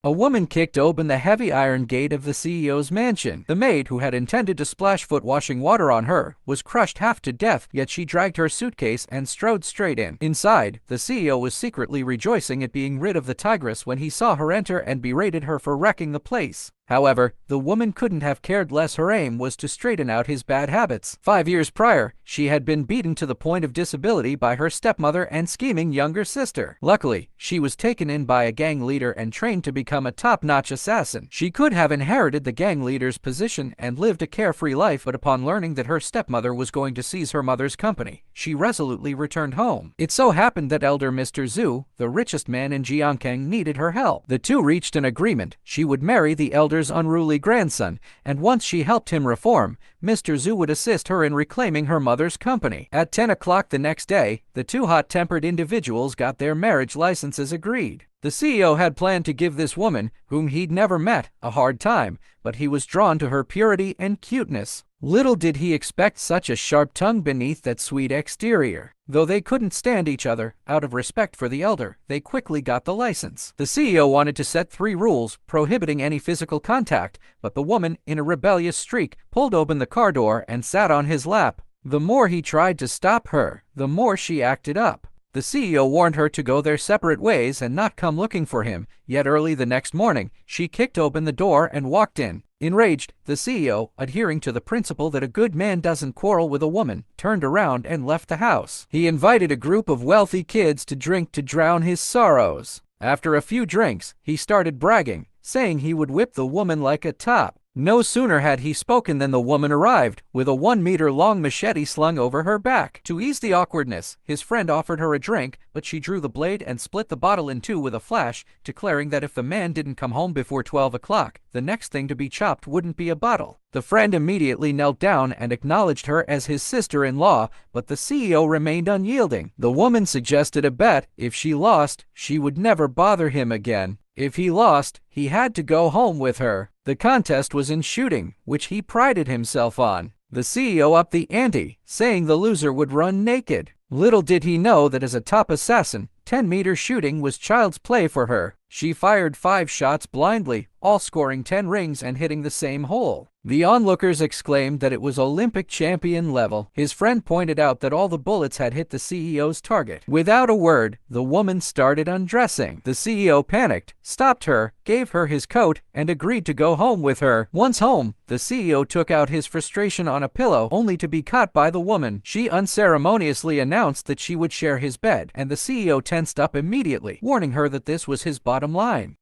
A woman kicked open the heavy iron gate of the CEO's mansion. The maid, who had intended to splash foot washing water on her, was crushed half to death, yet she dragged her suitcase and strode straight in. Inside, the CEO was secretly rejoicing at being rid of the tigress when he saw her enter and berated her for wrecking the place. However, the woman couldn't have cared less. Her aim was to straighten out his bad habits. 5 years prior, she had been beaten to the point of disability by her stepmother and scheming younger sister. Luckily, she was taken in by a gang leader and trained to become a top-notch assassin. She could have inherited the gang leader's position and lived a carefree life, but upon learning that her stepmother was going to seize her mother's company, she resolutely returned home. It so happened that elder Mr. Zhu, the richest man in Jiangkang, needed her help. The two reached an agreement. She would marry the elder's unruly grandson, and once she helped him reform, Mr. Zhu would assist her in reclaiming her mother's company. At 10 o'clock the next day, the two hot-tempered individuals got their marriage licenses agreed. The CEO had planned to give this woman, whom he'd never met, a hard time, but he was drawn to her purity and cuteness. Little did he expect such a sharp tongue beneath that sweet exterior. Though they couldn't stand each other, out of respect for the elder, they quickly got the license. The CEO wanted to set 3 rules prohibiting any physical contact, but the woman, in a rebellious streak, pulled open the car door and sat on his lap. The more he tried to stop her, the more she acted up. The CEO warned her to go their separate ways and not come looking for him, yet early the next morning, she kicked open the door and walked in. Enraged, the CEO, adhering to the principle that a good man doesn't quarrel with a woman, turned around and left the house. He invited a group of wealthy kids to drink to drown his sorrows. After a few drinks, he started bragging, saying he would whip the woman like a top. No sooner had he spoken than the woman arrived, with a 1-meter-long machete slung over her back. To ease the awkwardness, his friend offered her a drink, but she drew the blade and split the bottle in two with a flash, declaring that if the man didn't come home before 12 o'clock, the next thing to be chopped wouldn't be a bottle. The friend immediately knelt down and acknowledged her as his sister-in-law, but the CEO remained unyielding. The woman suggested a bet. If she lost, she would never bother him again. If he lost, he had to go home with her. The contest was in shooting, which he prided himself on. The CEO upped the ante, saying the loser would run naked. Little did he know that as a top assassin, 10-meter shooting was child's play for her. She fired 5 shots blindly, all scoring 10 rings and hitting the same hole. The onlookers exclaimed that it was Olympic champion level. His friend pointed out that all the bullets had hit the CEO's target. Without a word, the woman started undressing. The CEO panicked, stopped her, gave her his coat, and agreed to go home with her. Once home, the CEO took out his frustration on a pillow, only to be caught by the woman. She unceremoniously announced that she would share his bed, and the CEO tensed up immediately, warning her that this was his bottom line.